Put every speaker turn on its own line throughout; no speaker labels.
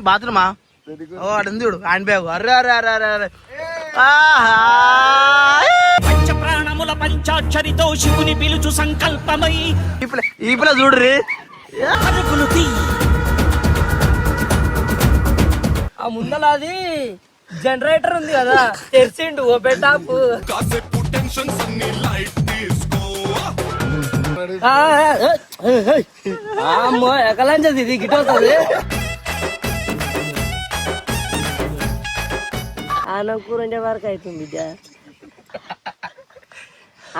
బాత్రూమా? ఓ అడుంది చూడు hand bag. Array అరే అరే అరే అరే పంచ ప్రాణముల పంచాక్షరితో శివుని పిలుచు సంకల్పమై ఈ పిల్ల చూడుర్రి.
ఆ ముందల అది జనరేటర్ ఉంది కదా తెరిచిండు ఓపెన్ టాప్. అమ్మో ఎక్కలంచది ఇది గిట్ అవుతుంది. అన్నం కూర ఉండే వరకు అవుతుంది బిడ్డ.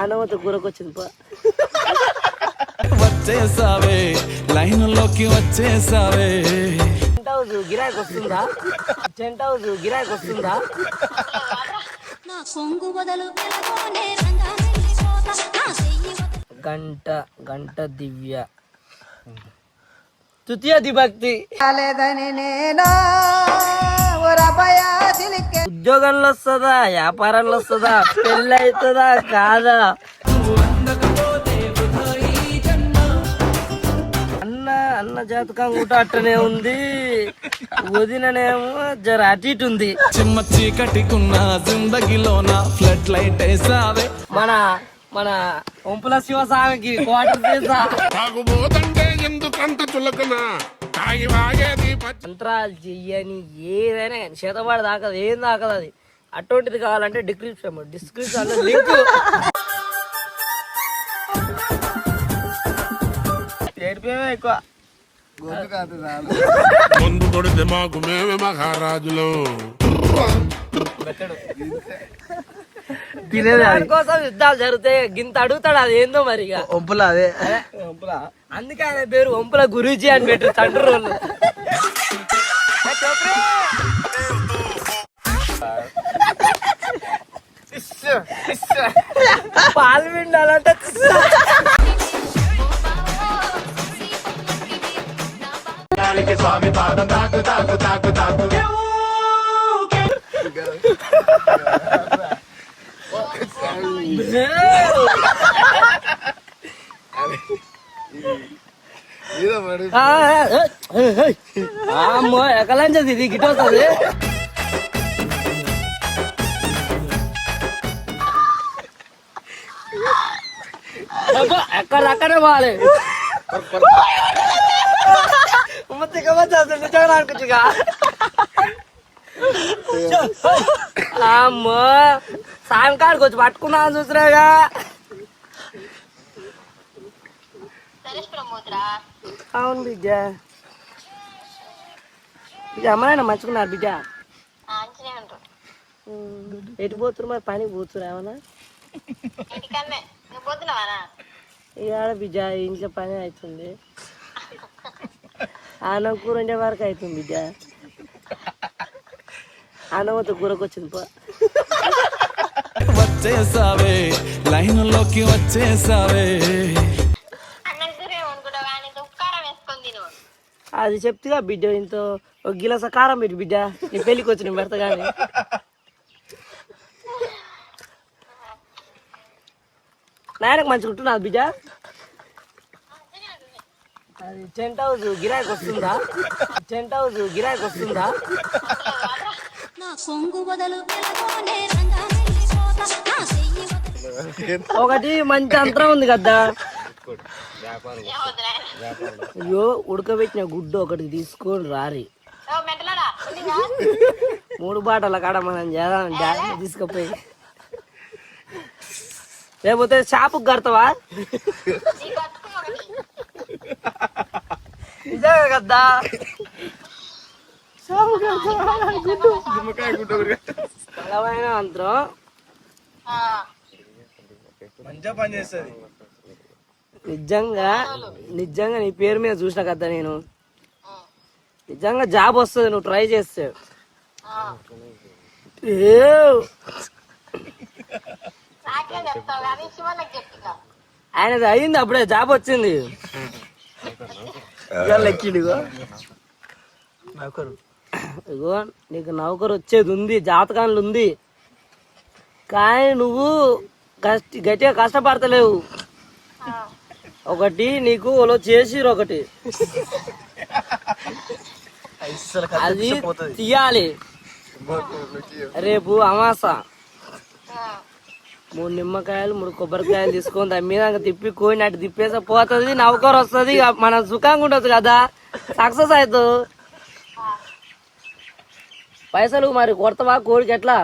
అన్నమతో కూరకు వచ్చింది పో.
వచ్చేసావే లైన్లోకి వచ్చేసావే.
టెంట్ హౌస్ గిరాకి వస్తుందా? టెంట్ హౌస్ గిరాకి వస్తుందా? గంట గంట దివ్య తృతీయ దిభక్తి. ఉద్యోగంలో వస్తుందా, వ్యాపారంలో వస్తుందా, పెళ్ళి అవుతుందా కాదా? అన్న జాతకం కూడా అట్టనే ఉంది. వదిననేమో జర అటు ఇటు ఉంది.
చిమ్మ చీకటికున్న జిందగీలోన ఫ్లడ్ లైట్ వేసావే.
మన మన ఒంపుల శివస్వామికి క్వార్టర్ చేసా. మంత్రాలు చెయ్యని ఏదైనా కానీ చేతబడి దాకదు, ఏం దాకదు. అది అటువంటిది కావాలంటే డిస్క్రిప్షన్ లింక్.
ఎక్కువ
ముందు కొడితే మాకు మేమే మహారాజులు.
కోసం యుద్ధాలు జరుగుతాయి. గింత అడుగుతాడు అది ఏందో మరి.
ఒంపుల అదే
అందుకే ఆయన పేరు ఒంపుల గురూజీ అని పెట్టారు తండ్రి రోజు. పాలు విండాలంటే
స్వామి పాదం తాకు తాకు తాకు తాకు.
అమ్మో ఎక్కలంచది ఇది గిట్ అవుతుంది. ఎక్కడక్కడే పోవాలి. అమ్మో సాయంకాడికి వచ్చి పట్టుకున్నాను చూసినాగా. అవును బిడ్డ. బిడ్డ అమ్మనాయన మంచుకున్నారు బిడ్డ. ఎటు పోతురు మరి? పనికి పోతురు ఏమన్నా? ఇవాళ బిడ్డ ఇంట్లో పని అవుతుంది. అన్నం కూర ఉండే వరకు అవుతుంది బిడ్డ. అన్నమతో కూరకు వచ్చింది పో.
వచ్చేసావే లైన్లోకి వచ్చేసావే.
అది చెప్తుగా బిడ్డ ఇంత ఒక గిలాస కారం పెట్టి బిడ్డ నీ పెళ్ళికి వచ్చి నేను పెడతా కానీ. నాయనకు మంచిగా ఉంటున్నాది బిడ్డ. అది టెంట్ హౌస్ గిరాకి వస్తుందా? టెంట్ హౌస్ గిరాకి వస్తుందా? ఒకటి మంచి అంతరం ఉంది కదా. అయ్యో ఉడకబెట్టిన గుడ్డు ఒకటి తీసుకొని రారి. 3 బాటల కాడ మనం చేద్దాం తీసుకుపోయి. లేకపోతే షాపుకి కడతావా? నిజమే కదా. బలమైన అంతరం
మంచిగా పని చేస్తుంది.
నిజంగా నిజంగా నీ పేరు మీద చూసిన కదా నేను. నిజంగా జాబ్ వస్తుంది నువ్వు ట్రై చేస్తే. ఆయనది అయింది అప్పుడే జాబ్ వచ్చింది. ఇగో నీకు నౌకరు వచ్చేది ఉంది, జాతకాలు ఉంది. కానీ నువ్వు గట్టిగా కష్టపడతలేవు. ఒకటి నీకు వాళ్ళు చేసిరు ఒకటి అది తీయాలి. రేపు అమాస 3 నిమ్మకాయలు 3 కొబ్బరికాయలు తీసుకొని దాని మీద తిప్పి కోయిన అటు తిప్పేసా పోతుంది, నౌకరు వస్తుంది, మనం సుఖంగా ఉండదు కదా, సక్సెస్ అవుతావు. పైసలు మరి కొడతావా కోడికి ఎట్లా?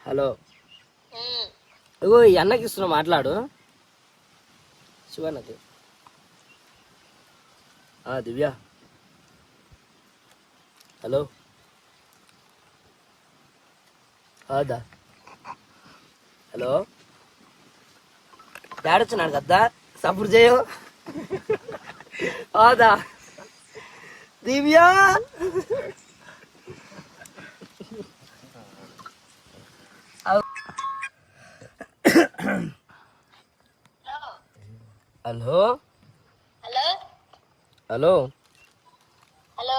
హలో, ఇగో ఈ అన్నకి ఇస్తున్నా, మాట్లాడు. శివన్నకి. దివ్య, హలో. దా హలో, డాడొచ్చినాడు కదా, సపోర్ట్ చేయు. దా Divya, hello
hello
hello
hello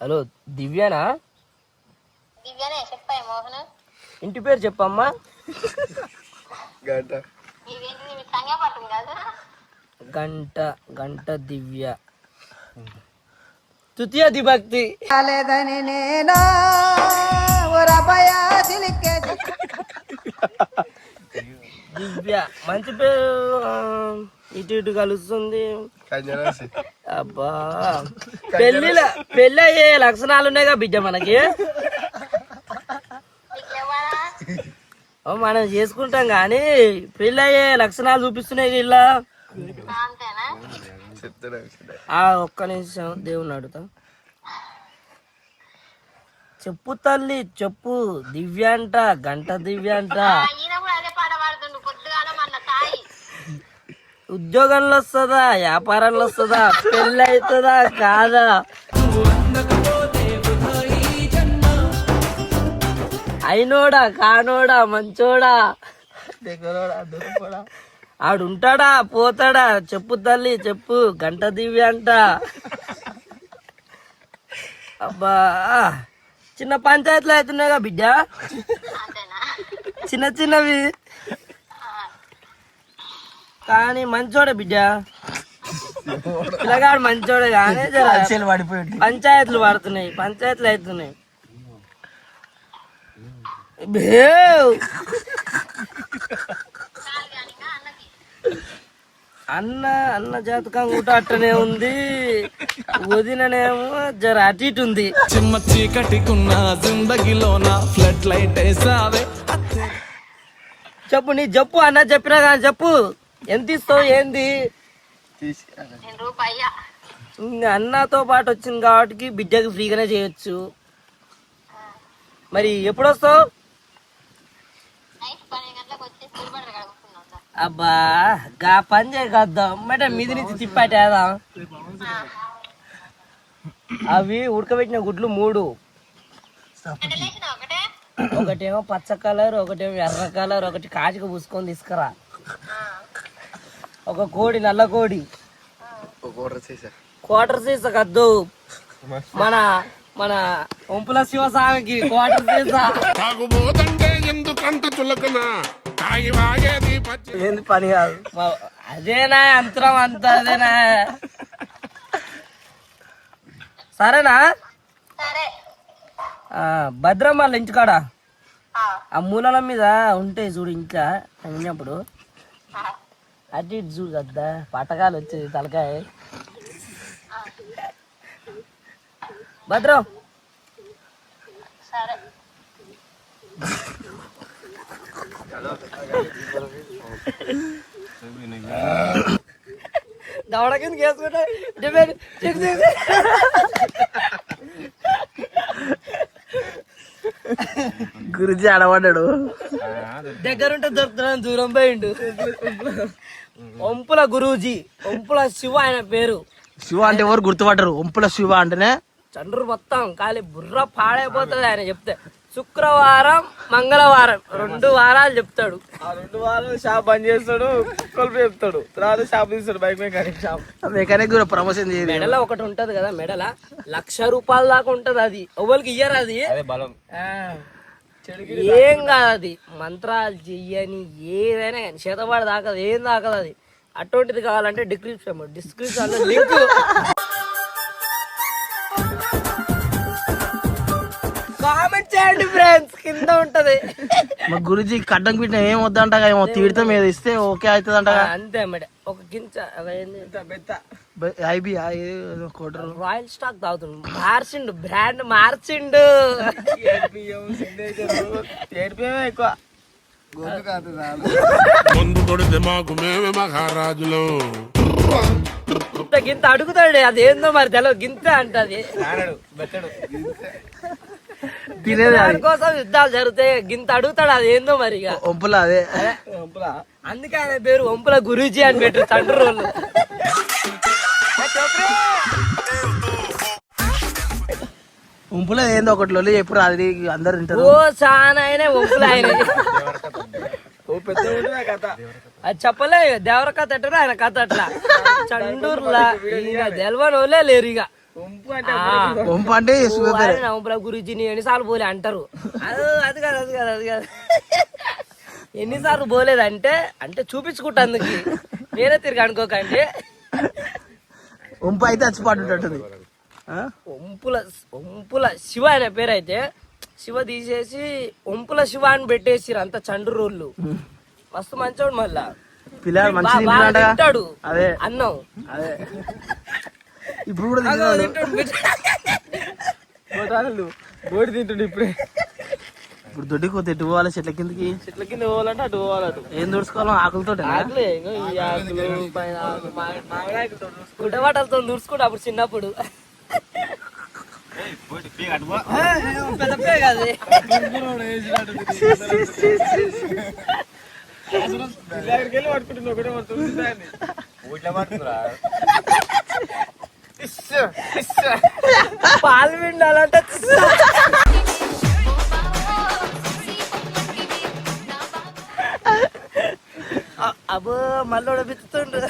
hello దివ్యనా?
దివ్యనే, చెప్పాయి మోహన్.
ఇంటి పేరు చెప్పమ్మా.
ఇదేంటిది, మీ సంగ పట్టుంది కాదు.
గంట దివ్య తృతీయ దిభక్తి. దివ్య మంచి పేరు, ఇటు ఇటు కలుస్తుంది. అబ్బా, పెళ్ళి అయ్యే లక్షణాలు ఉన్నాయిగా బిడ్డ మనకి. మనం చేసుకుంటాం కానీ పెళ్ళి అయ్యే లక్షణాలు చూపిస్తున్నాయి ఇలా. ఒక్క నిమిషం దేవుణ్ణి అడుగుతా. చెప్పు తల్లి చెప్పు. దివ్య అంట, గంట దివ్య అంట. ఉద్యోగంలో వస్తుందా, వ్యాపారంలో వస్తుందా, పెళ్ళి అవుతుందా కాదా? అయినోడా కానోడా, మంచోడా ఆడుంటాడా పోతాడా? చెప్పు తల్లి చెప్పు. గంట దివ్య అంట. అబ్బా, చిన్న పంచాయతీలు అవుతున్నాయిగా బిడ్డ, చిన్న చిన్నవి. కానీ మంచోడే బిడ్డ, పిల్లగాడు మంచోడే కానీ పంచాయతీలు పడుతున్నాయి, పంచాయతీలు అవుతున్నాయి. అన్న జాతకం కూడా అట్టనే ఉంది, వదిననేమో జర అటు ఇటు ఉంది.
చిమ్మ చీకటికున్న జిందగీలోన ఫ్లడ్ లైట్ వేసావే.
చెప్పు, నీ చెప్పు. అన్న చెప్పినా కానీ చెప్పు. ఎంత ఇస్తావు ఏంది? అన్నతో పాటు వచ్చింది కాబట్టి బిడ్డకి ఫ్రీగానే చేయొచ్చు. మరి ఎప్పుడు వస్తావు? అబ్బా, గా పని చేయగద్దాం అంటే మీది నుంచి తిప్పాటేదా. అవి ఉడకబెట్టిన గుడ్లు 3, ఒకటేమో పచ్చ కలర్, ఒకటేమో ఎర్ర కలర్, ఒకటి కాచిక పూసుకొని తీసుకురా. ఒక కోడి, నల్ల కోడి, క్వార్టర్ సీసా కద్దు. మన మన ఒంపుల శివస్వామికి క్వార్టర్ సీసా. ఏంది పని కాదు, అదేనా అంతరం అంత అదేనా. సరేనా? భద్రం వాళ్ళ ఇంటికాడ ఆ మూలల మీద ఉంటాయి చూడు, ఇంకా అయినప్పుడు అటు ఇటు చూడు కదా, పటకాలు వచ్చేది తలకాయ. భద్రం దవడ కింద వేసుకుంటా గురుజీ ఆడబడ్డాడు. దగ్గరుంటే దొరుకుతున్నాను, దూరం పోయిండు. ఒంపుల గురూజీ, ఒంపుల శివ ఆయన పేరు.
శివ అంటే ఎవరు గుర్తుపట్టరు. ఒంపుల శివ అంటేనే
చండ్రు మొత్తం ఖాళీ బుర్ర పాడైపోతుంది ఆయన చెప్తే. శుక్రవారం మంగళవారం 2 వారాలు చెప్తాడు.
ఆ 2 వారాలు షాప్ బంద్ చేస్తాడు, కొలుపు చెప్తాడు, తర్వాత షాప్ తీస్తాడు, బైక్ మెకానిక్ షాప్. మెకానిక్ కూడా ప్రమోషన్ చేయదు.
మెడల ఒకటి ఉంటది కదా, మెడల 1,00,000 రూపాయల దాకా ఉంటది. అది ఎవరికి ఇయ్యరు, అది ఏం కాదు అది, మంత్రాలు చెయ్యని ఏదైనా కానీ చేతబడి దాకదు, ఏం దాకదు అది. అటువంటిది కావాలంటే డిస్క్రిప్షన్ లింక్ కామెంట్ చేయండి ఫ్రెండ్స్, కింద ఉంటది.
మా గురుజీ కడ్డం పెట్టిన ఏం వద్దంట, ఏమో తీర్థం మీద ఇస్తే ఓకే అవుతుంది అంట.
అంతే మేడ, ఒక గింజ
ఐబీ
రాయల్ స్టాక్ తాగుతుంది, మార్చిండు బ్రాండ్ మార్చిండు.
ఎక్కువ
ముందు కొడితే మాకు మేమే మహారాజులు.
గింత అడుగుతాడు, అదేందో మరి తెలియదు, గింత అంటది. దానికోసం యుద్ధాలు జరుగుతాయి, గింత అడుగుతాడు, అదేందో మరి. ఇక
ఒంపులా అదే
అందుకే ఆయన పేరు ఒంపుల గురూజీ అని పెట్టు తండ్రి రోజు.
ఒంపులో ఏందో ఒకటి లొల్లి ఎప్పుడు అది అందరు తింటారు.
ఓ చాలా ఆయన ఒంపులు ఆయన, అది చెప్పలే దేవర కథ అంటారు, ఆయన కథ అట్లా చండూరులా తెలవనోలే లేరు. ఇక
ఒంపు అంటే
ఒంపుల గురూజీని ఎన్నిసార్లు పోలే అంటారు. అది కాదు అది కాదు అది కాదు, ఎన్నిసార్లు పోలేదంటే అంటే చూపించుకుంటాందుకు, నేనే తిరిగి అనుకోకండి.
ఒంపు అయితే చచ్చిపాటు
ఒంపుల శివ అనే పేరు అయితే శివ తీసేసి ఒంపుల శివ అని పెట్టేసిరు అంత చండ్రోళ్ళు. మస్తు మంచోడు, మళ్ళా
పిల్లలు
తింటాడు అన్నం.
అదే ఇప్పుడు కూడా బోటి తింటుండే ఇప్పుడే. ఇప్పుడు దొడ్డికి పోతే ఎటు పోవాలి, చెట్ల కిందకి.
చెట్ల కింద పోవాలంటే అటు పోవాలట.
ఏం దూడ్చుకోవాలి, ఆకులతో
గుడ్డవాటలతో దూర్చుకుంటా అప్పుడు చిన్నప్పుడు. పెద్ద పే కాదు, పాలు విండాలంటే అబ్బో మళ్ళీ పిత్తుండ్రు,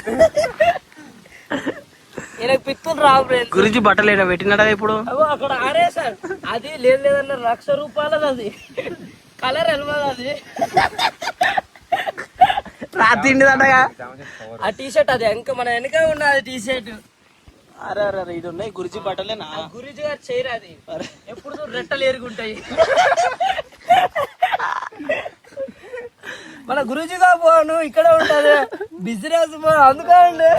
ఈయనకు పిత్తులు రావు ఫ్రెండ్స్.
గురించి బట్టలు ఏడా పెట్టినాడా ఇప్పుడు?
అగో అక్కడ ఆరేసారు, అది లేదన్న ₹1,00,000 అది కలర్ ఎల్వదు అది.
రాత్రిండిదండగా
ఆ టీషర్ట్ అది వెనక మన వెనక ఉన్నది టీషర్ట్.
అరే అరే ఇది ఉన్నాయి గురించి బట్టలేనా?
గురుజీ గారు చేయరు అది, ఎప్పుడు రెట్టలు ఎరుగుంటాయి. మన గురుజీగా పోను ఇక్కడే ఉంటది బిజినెస్, అందుకోండి.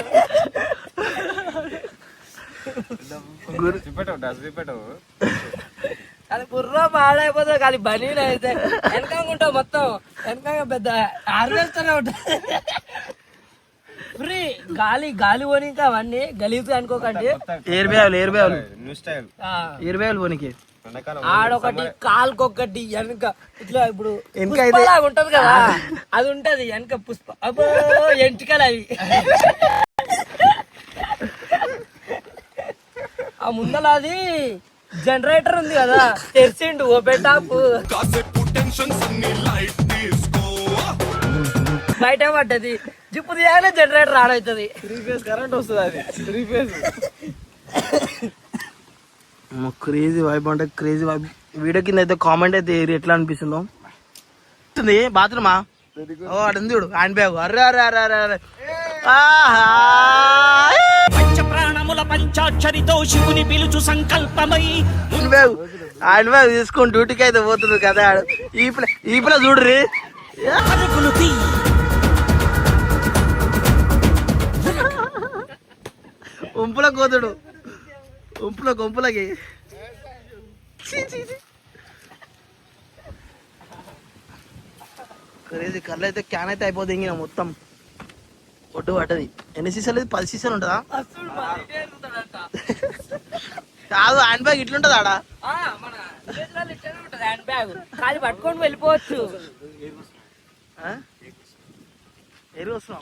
అది కుర్రా పాడైపోతుంది, కానీ బనీలు అయితే వెనకంగా ఉంటావు, మొత్తం వెనకంగా పెద్ద ఆర్వేస్తూనే ఉంటుంది. ఫ్రీ గాలి గాలి పోనీ, ఇంకా అవన్నీ గలీజ్ అనుకోకండి.
ఎయిర్ బ్యాగులు పోనీకి
ఆడొకటి కాలుకొకటి వెనక ఇట్లా ఇప్పుడు పుష్పలాగా ఉంటది కదా, అది ఉంటది వెనక పుష్ప. అబ్బో ఎంటికలు అవి. ఆ ముందల అది జనరేటర్ ఉంది కదా, తెరిచిండు ఓపెన్ టాప్, బయట పడ్డది, జిప్పు తీయగానే జనరేటర్ ఆన్ అవుతుంది.
3 ఫేజ్ కరెంట్ వస్తుంది, అది 3 ఫేజ్. క్రేజీ వైబ్ అంటే క్రేజీ వైబ్. వీడియో కింద అయితే కామెంట్ అయితే ఎట్లా అనిపిస్తుందో. బాత్రూమా అటుంది చూడు, హ్యాండ్ బ్యాగ్. అర్రే అరే అరే అరే అరే,
పంచ ప్రాణముల పంచాక్షరితో శివుని పిలుచు సంకల్పమై
హ్యాండ్ బ్యాగ్ తీసుకొని డ్యూటీకి అయితే పోతుంది కదా. ఈ పిల్ల చూడ్రి,
పరుగులు తీ.
ఒంపుల కోతుడు, ఒంపులకి క్రేజీ. కళ్ళు అయితే క్యాన్ అయితే అయిపోతుంది ఇంక మొత్తం ఒడ్డు పడ్డది. ఎన్ని సీసాలు? 10 సీసాలు ఉంటుందా? కాదు, హ్యాండ్ బ్యాగ్ ఇట్లుంటది ఆడ.
హ్యాండ్ బ్యాగ్ కాదు పట్టుకొని వెళ్ళిపోవచ్చు.
ఎరువు వస్తున్నాం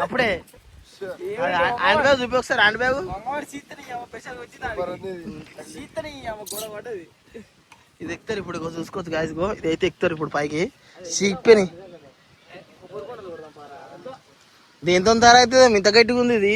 అప్పుడే. హ్యాండ్ బ్యాగ్ చూపి ఒకసారి. హ్యాండ్ బ్యాగ్ ఇది ఎక్కుతారు ఇప్పుడు, చూసుకోవచ్చు గాయస్. గో ఇది అయితే ఎక్కుతారు ఇప్పుడు పైకి. చీక్పెని దీంతో ధర అవుతుంది, ఇంత గట్టిగా ఉంది ఇది.